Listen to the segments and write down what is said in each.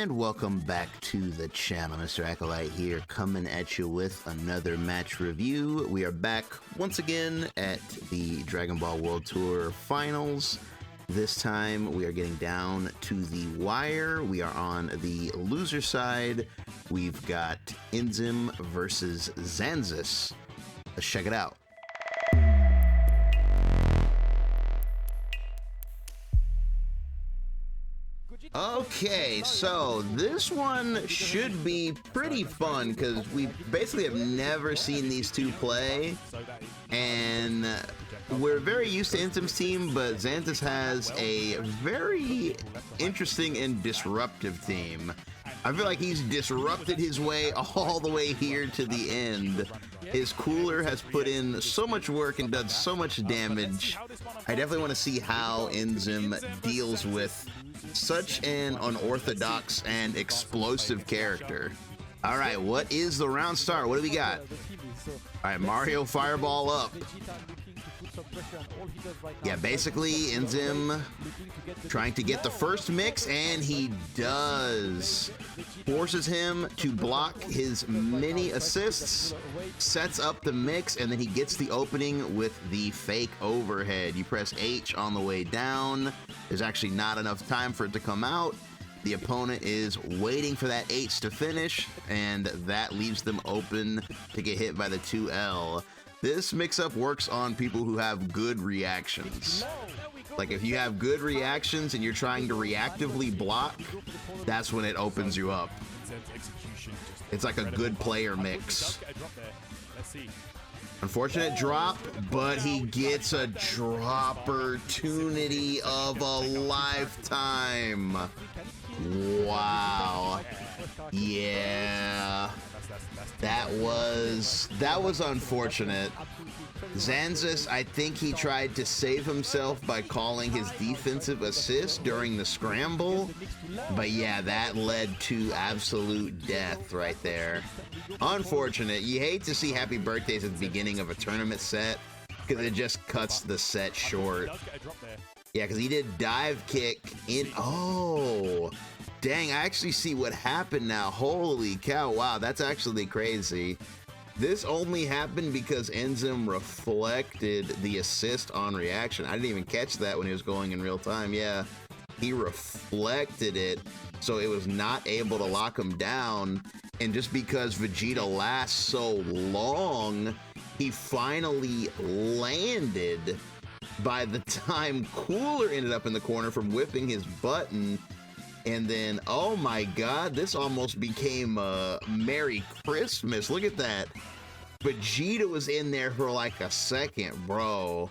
And welcome back to the channel. Mr. Acolyte here, coming at you with another match review. We are back once again at the Dragon Ball World Tour Finals. This time we are getting down to the wire. We are on the loser side. We've got Inzem versus Xanxus. Let's check it out. Okay, so this one should be pretty fun because we basically have never seen these two play, and we're very used to Inzem's team, but Xanxus has a very interesting and disruptive team. I feel like he's disrupted his way all the way here to the end. His cooler has put in so much work and done so much damage. I definitely want to see how Inzem deals with such an unorthodox and explosive character. All right, what is the round start? What do we got? All right, Mario Fireball up. Yeah, basically Inzem trying to get the first mix, and he does. Forces him to block his mini assists, sets up the mix, and then he gets the opening with the fake overhead. You press H on the way down. There's actually not enough time for it to come out. The opponent is waiting for that H to finish, and that leaves them open to get hit by the 2L. This mix-up works on people who have good reactions. Like if you have good reactions and you're trying to reactively block, that's when it opens you up. It's like a good player mix. Unfortunate drop, but he gets a drop opportunity of a lifetime. Wow. Yeah. That was unfortunate. Xanxus, I think he tried to save himself by calling his defensive assist during the scramble, but yeah, that led to absolute death right there. Unfortunate. You hate to see happy birthdays at the beginning of a tournament set because it just cuts the set short. Yeah, because he did dive kick in. Oh, dang, I actually see what happened now. Holy cow. Wow, that's actually crazy. This only happened because Inzem reflected the assist on reaction. I didn't even catch that when he was going in real time. Yeah, he reflected it, so it was not able to lock him down. And just because Vegeta lasts so long, he finally landed by the time Cooler ended up in the corner from whipping his button. And then, oh my God, this almost became a Merry Christmas. Look at that. Vegeta was in there for like a second, bro.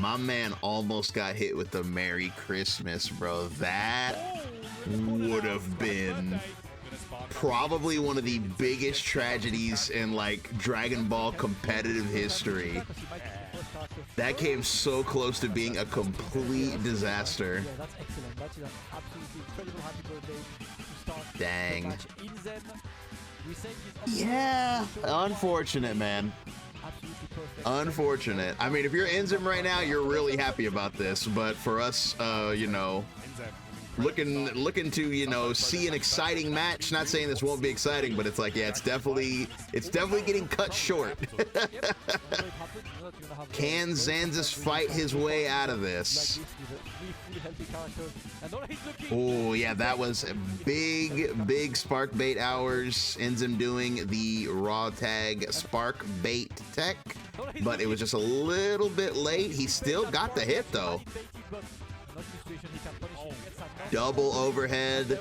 My man almost got hit with the Merry Christmas, bro. That would have been probably one of the biggest tragedies in like Dragon Ball competitive history. That came so close to being a complete disaster. Dang. Yeah, unfortunate, man. Unfortunate. I mean, if you're Inzem right now, you're really happy about this, but for us, you know, looking to, you know, see an exciting match. Not saying this won't be exciting, but it's like, yeah, it's definitely getting cut short. Can Xanxus fight his way out of this? Oh yeah, that was a big spark bait hours. Inzem doing the raw tag spark bait tech, but it was just a little bit late. He still got the hit though. Double overhead.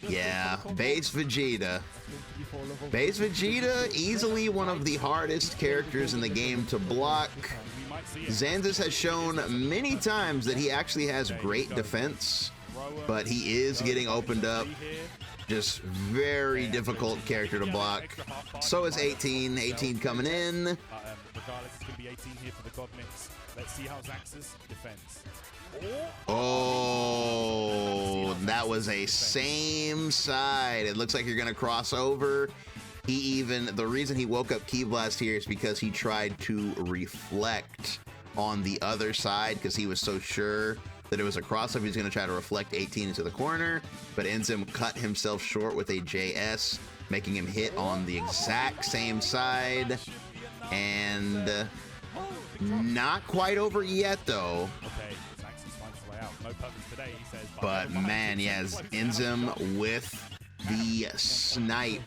Yeah, base Vegeta. Base Vegeta, easily one of the hardest characters in the game to block. Xanxus has shown many times that he actually has great defense, but he is getting opened up. Just very difficult character to block. So is 18. 18 coming in. Regardless, it's going to be 18 here for the God Mix. Let's see how Xanxus defends. Oh, that was a same side. It looks like you're going to cross over. The reason he woke up Ki Blast here is because he tried to reflect on the other side because he was so sure that it was a cross-up. He's going to try to reflect 18 into the corner, but Inzem cut himself short with a JS, making him hit on the exact same side. And not quite over yet, though. Okay, Xanxus finds his way out. No purpose today, he says. But man, yes, Inzem with the snipe.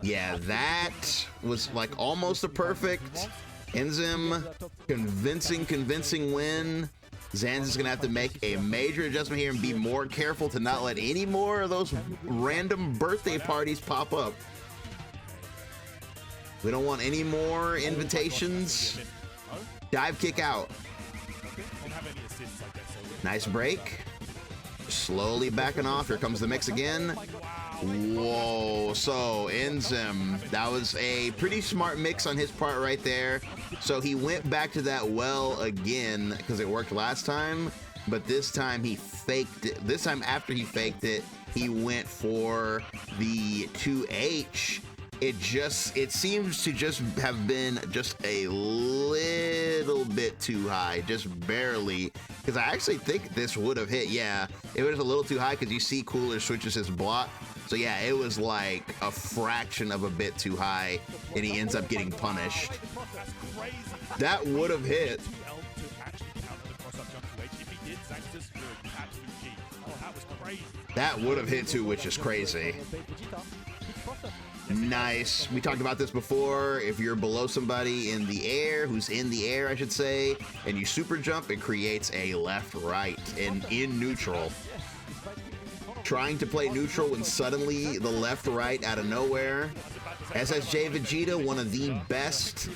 Yeah, that was like almost a perfect. Inzem, convincing win. Xanxus is gonna have to make a major adjustment here and be more careful to not let any more of those random birthday parties pop up. We don't want any more invitations. Dive kick out. Nice break. Slowly backing off. Here comes the mix again. Whoa. So Inzem, that was a pretty smart mix on his part right there. So he went back to that well again because it worked last time, but this time he faked it. This time after he faked it, he went for the 2H. It seems to just have been just a little bit too high, just barely, because I actually think this would have hit. Yeah, it was a little too high because you see Cooler switches his block. So yeah, it was like a fraction of a bit too high, and he ends up getting punished. That would have hit. That would have hit too, which is crazy. Nice. We talked about this before. If you're below somebody in the air, who's in the air, I should say, and you super jump, it creates a left-right and in neutral. Trying to play neutral when suddenly the left-right out of nowhere. SSJ Vegeta, one of the best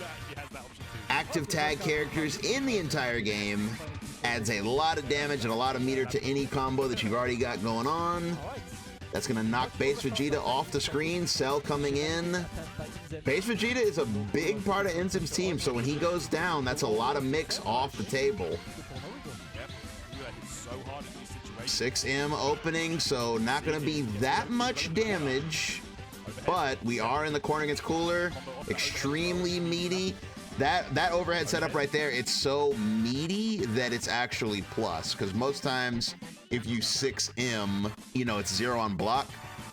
active tag characters in the entire game, adds a lot of damage and a lot of meter to any combo that you've already got going on. That's gonna knock Base Vegeta off the screen. Cell coming in. Base Vegeta is a big part of Inzem's team, so when he goes down, that's a lot of mix off the table. 6M opening, so not gonna be that much damage, but we are in the corner against Cooler. Extremely meaty. That overhead setup right there, it's so meaty that it's actually plus, because most times if you 6M, you know, it's 0 on block,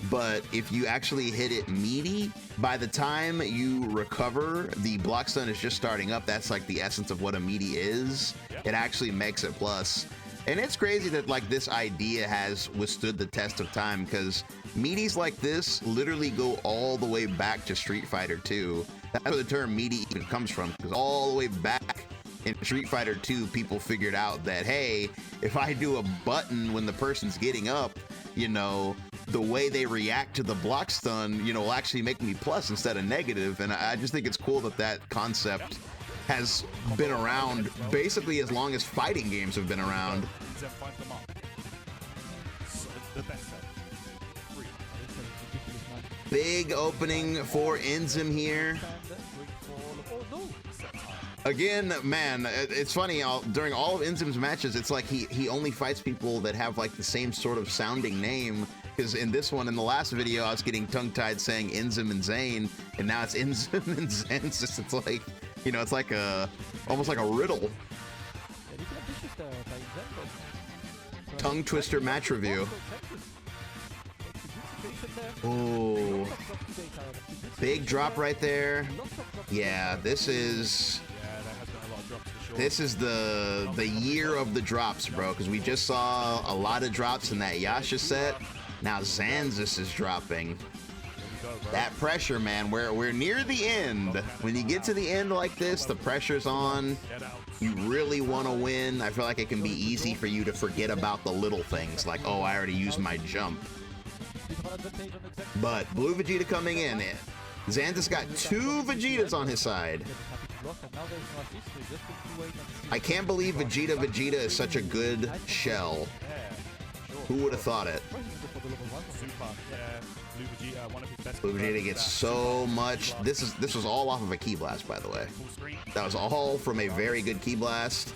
but if you actually hit it meaty, by the time you recover, the block stun is just starting up. That's like the essence of what a meaty is. It actually makes it plus. And it's crazy that like this idea has withstood the test of time, because meaties like this literally go all the way back to Street Fighter 2. That's where the term meaty even comes from, because all the way back in Street Fighter 2, people figured out that, hey, if I do a button when the person's getting up, you know, the way they react to the block stun, you know, will actually make me plus instead of negative. And I just think it's cool that that concept has been around basically as long as fighting games have been around. Big opening for Inzem here. Again, man, it's funny, during all of Inzem's matches, it's like he only fights people that have like the same sort of sounding name. Because in this one, in the last video, I was getting tongue-tied saying Inzem and Zane, and now it's Inzem and Xanxus. It's like, you know, it's like almost like a riddle. Tongue twister match review. Oh, big drop right there. Yeah, this is the year of the drops, bro, because we just saw a lot of drops in that Yasha set. Now Xanxus is dropping. That pressure, man, we're near the end. When you get to the end like this, the pressure's on. You really want to win. I feel like it can be easy for you to forget about the little things, like, oh, I already used my jump. But Blue Vegeta coming in. Xanxus got 2 Vegetas on his side. I can't believe Vegeta is such a good shell. Who would have thought it? Blue Vegeta gets so much. This was all off of a Ki Blast, by the way. That was all from a very good Ki Blast.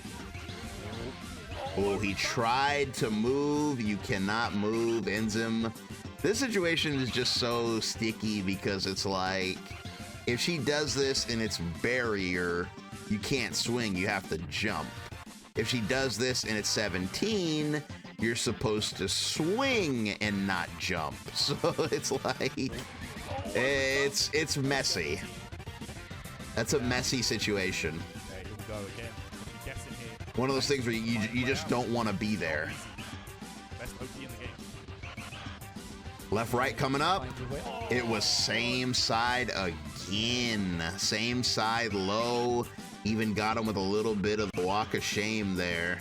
Oh, he tried to move. You cannot move, Inzem. This situation is just so sticky because it's like, if she does this and it's barrier, you can't swing, you have to jump. If she does this and it's 17, you're supposed to swing and not jump. So it's like, it's messy. That's a messy situation. One of those things where you just don't want to be there. Left, right coming up. It was same side again. Same side low. Even got him with a little bit of the walk of shame there.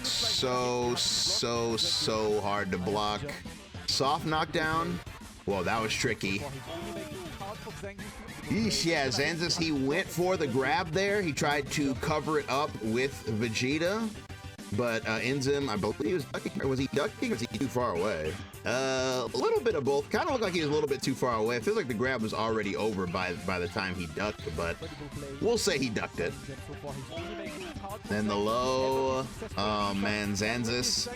So hard to block. Soft knockdown. Whoa, that was tricky. Yeesh, yeah, Xanxus, he went for the grab there. He tried to cover it up with Vegeta, but Inzem, I believe, was ducking. Or was he ducking, or was he too far away? A little bit of both. Kind of looked like he was a little bit too far away. It feels like the grab was already over by the time he ducked, but we'll say he ducked it. Then the low, oh man, Xanxus,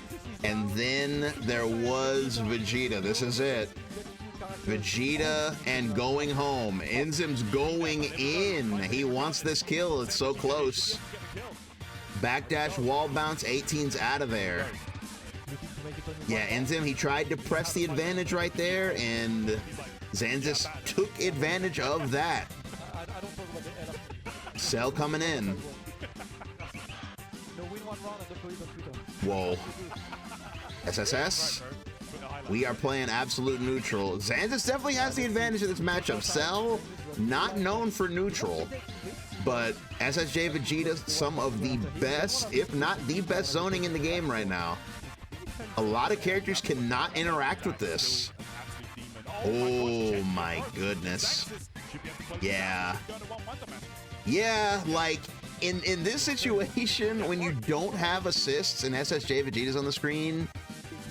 and then there was Vegeta. This is it. Vegeta and going home. Inzem's going in. He wants this kill. It's so close. Backdash, wall bounce, 18's out of there. Yeah, Inzem, he tried to press the advantage right there, and Xanxus took advantage of that. Cell coming in. Whoa. SSS. We are playing absolute neutral. Xanxus definitely has the advantage of this matchup. Cell, not known for neutral, but SSJ Vegeta, some of the best, if not the best zoning in the game right now. A lot of characters cannot interact with this. Oh my goodness. Yeah. Yeah, like in this situation, when you don't have assists and SSJ Vegeta's on the screen,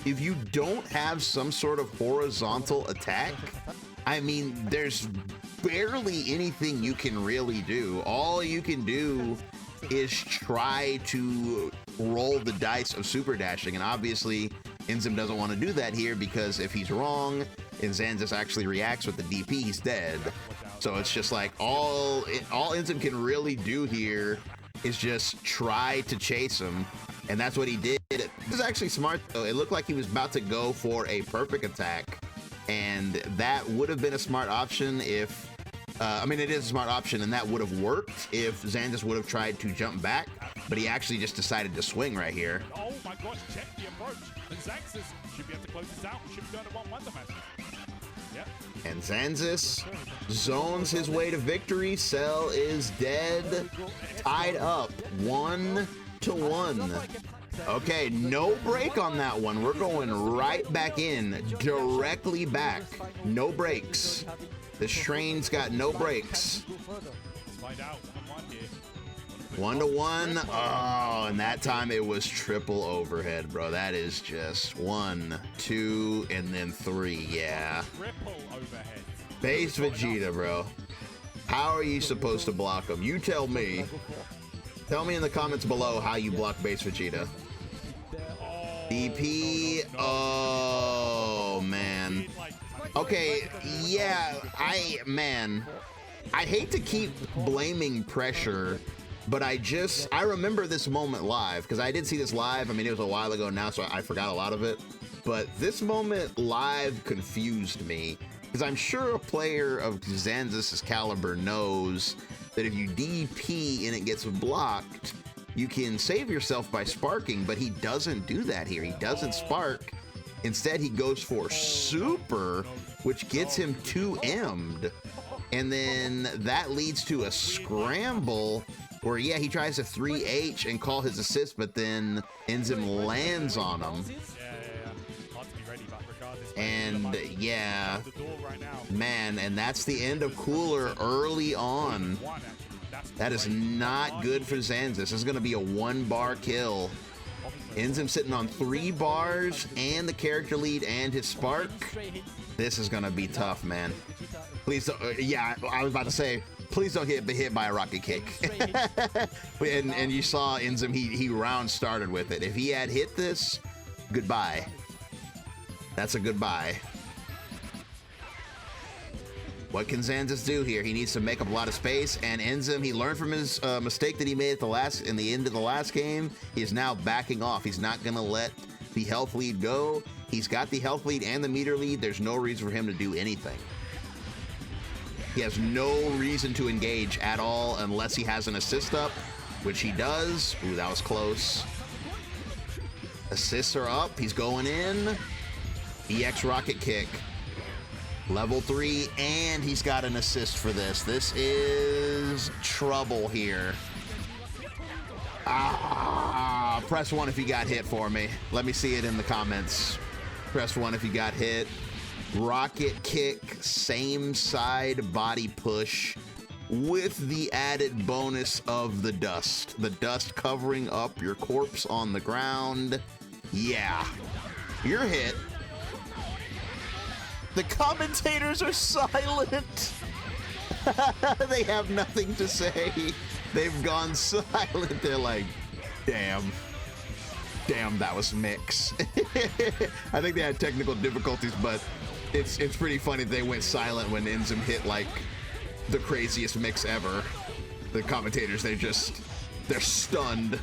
if you don't have some sort of horizontal attack, I mean, there's barely anything you can really do. All you can do is try to roll the dice of super dashing, and obviously Inzem doesn't want to do that here, because if he's wrong and Xanxus actually reacts with the DP, he's dead. So it's just like all Inzem can really do here is just try to chase him, and that's what he did. This is actually smart though. It looked like he was about to go for a perfect attack, and that would have been a smart option if I mean, it is a smart option, and that would have worked if Xanxus would have tried to jump back, but he actually just decided to swing right here. Oh my gosh, check the approach. And Xanxus should be able to close this out. Should be going to 1-1 the match. Yep. And Xanxus zones his way to victory. Cell is dead. Tied up 1-1. Okay, no break on that one. We're going right back in, directly back. No breaks. This train's got no breaks. 1-1. Oh, and that time it was triple overhead, bro. That is just 1, 2, and then 3. Yeah. Triple overhead. Base Vegeta, bro. How are you supposed to block him? You tell me. Tell me in the comments below how you block base Vegeta. DP. Oh, man. Okay, yeah, I hate to keep blaming pressure, but I remember this moment live, because I did see this live. I mean, it was a while ago now, so I forgot a lot of it. But this moment live confused me, because I'm sure a player of Xanxus' caliber knows that if you DP and it gets blocked, you can save yourself by sparking, but he doesn't do that here. He doesn't spark. Instead, he goes for super, which gets him 2M'd. And then that leads to a scramble where, yeah, he tries to 3H and call his assist, but then Inzem lands on him. And yeah, man, and that's the end of Cooler early on. That is not good for Xanxus. This is going to be a 1-bar kill. Inzem sitting on 3 bars and the character lead and his spark. This is going to be tough, man. Please don't, yeah, I was about to say, please don't get hit by a rocket kick. and you saw Inzem, he round started with it. If he had hit this, goodbye. That's a goodbye. What can Xanxus do here? He needs to make up a lot of space, and Inzem, he learned from his mistake that he made in the end of the last game. He is now backing off. He's not gonna let the health lead go. He's got the health lead and the meter lead. There's no reason for him to do anything. He has no reason to engage at all unless he has an assist up, which he does. Ooh, that was close. Assists are up. He's going in. EX rocket kick. Level 3, and he's got an assist for this. This is trouble here. Press 1 if you got hit for me. Let me see it in the comments. Press 1 if you got hit. Rocket kick, same side body push with the added bonus of the dust. The dust covering up your corpse on the ground. Yeah, you're hit. The commentators are silent. They have nothing to say. They've gone silent. They're like, damn, that was mix. I think they had technical difficulties, but it's pretty funny they went silent when Inzem hit like the craziest mix ever. The commentators, they're stunned.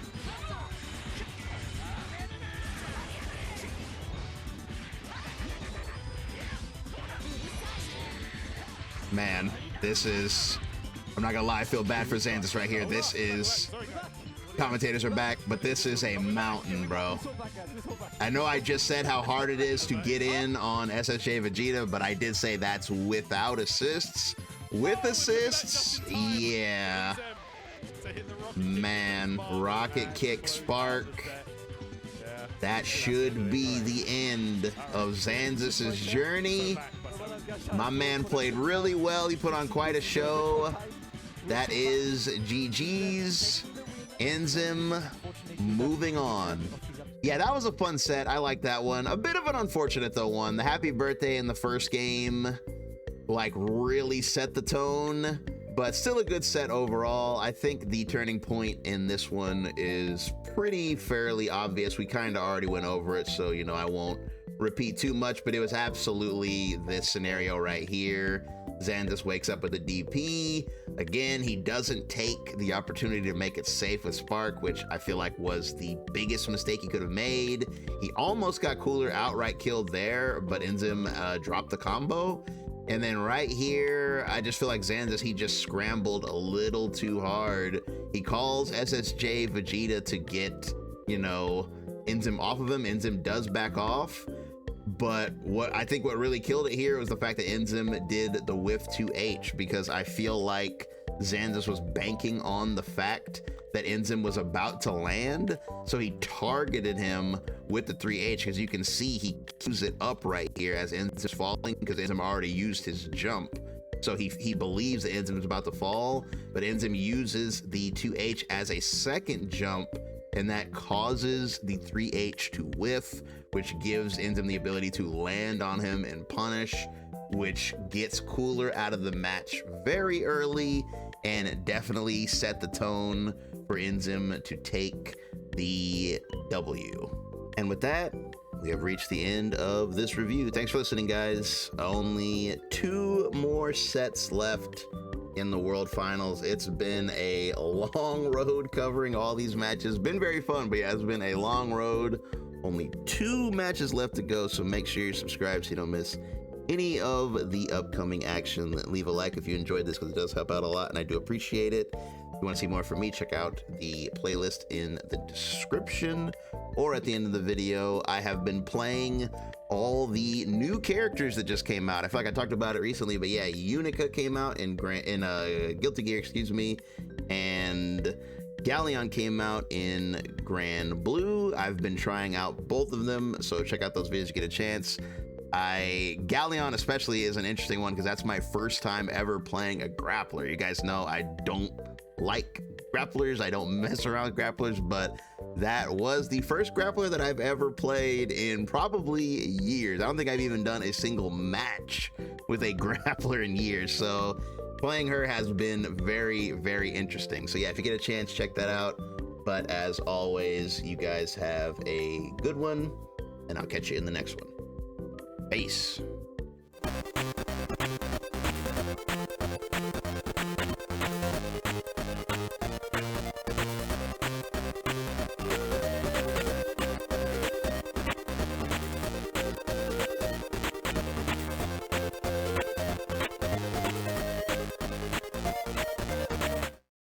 Man, this is, I'm not gonna lie, I feel bad for Xanxus right here. This is, commentators are back, but this is a mountain, bro. I know I just said how hard it is to get in on SSJ Vegeta, but I did say that's without assists. With assists, yeah. Man, rocket kick spark. That should be the end of Xanxus's journey. My man played really well. He put on quite a show. That is GG's. Inzem moving on. Yeah, that was a fun set. I like that one. A bit of an unfortunate though one. The happy birthday in the first game like really set the tone, but still a good set overall. I think the turning point in this one is pretty fairly obvious. We kind of already went over it, so you know I won't repeat too much, but it was absolutely this scenario right here. Xanxus wakes up with a DP. Again, he doesn't take the opportunity to make it safe with Spark, which I feel like was the biggest mistake he could have made. He almost got Cooler outright killed there, but Inzem dropped the combo. And then right here, I just feel like Xanxus, he just scrambled a little too hard. He calls SSJ Vegeta to get, you know, Inzem off of him. Inzem does back off. But what I think what really killed it here was the fact that Inzem did the whiff 2H, because I feel like Xanxus was banking on the fact that Inzem was about to land, so he targeted him with the 3H, because you can see he keeps it up right here as Inzem's falling, because Inzem already used his jump. So he believes that Inzem is about to fall, but Inzem uses the 2H as a second jump, and that causes the 3H to whiff, which gives Inzem the ability to land on him and punish, which gets Cooler out of the match very early and definitely set the tone for Inzem to take the W. And with that, we have reached the end of this review. Thanks for listening, guys. Only 2 more sets left in the World Finals. It's been a long road covering all these matches. Been very fun, but yeah, it's been a long road. Only 2 matches left to go, so make sure you're subscribed so you don't miss any of the upcoming action. Leave a like if you enjoyed this, because it does help out a lot and I do appreciate it. If you want to see more from me, check out the playlist in the description or at the end of the video. I have been playing all the new characters that just came out. I feel like I talked about it recently, but yeah, Unica came out in Guilty Gear, excuse me, and Galleon came out in Grand Blue. I've been trying out both of them, so check out those videos if you get a chance. Galleon especially is an interesting one because that's my first time ever playing a grappler. You guys know I don't like grapplers. I don't mess around with grapplers, but that was the first grappler that I've ever played in probably years. I don't think I've even done a single match with a grappler in years. So playing her has been very, very interesting. So yeah, if you get a chance, check that out. But as always, you guys have a good one, and I'll catch you in the next one. Peace.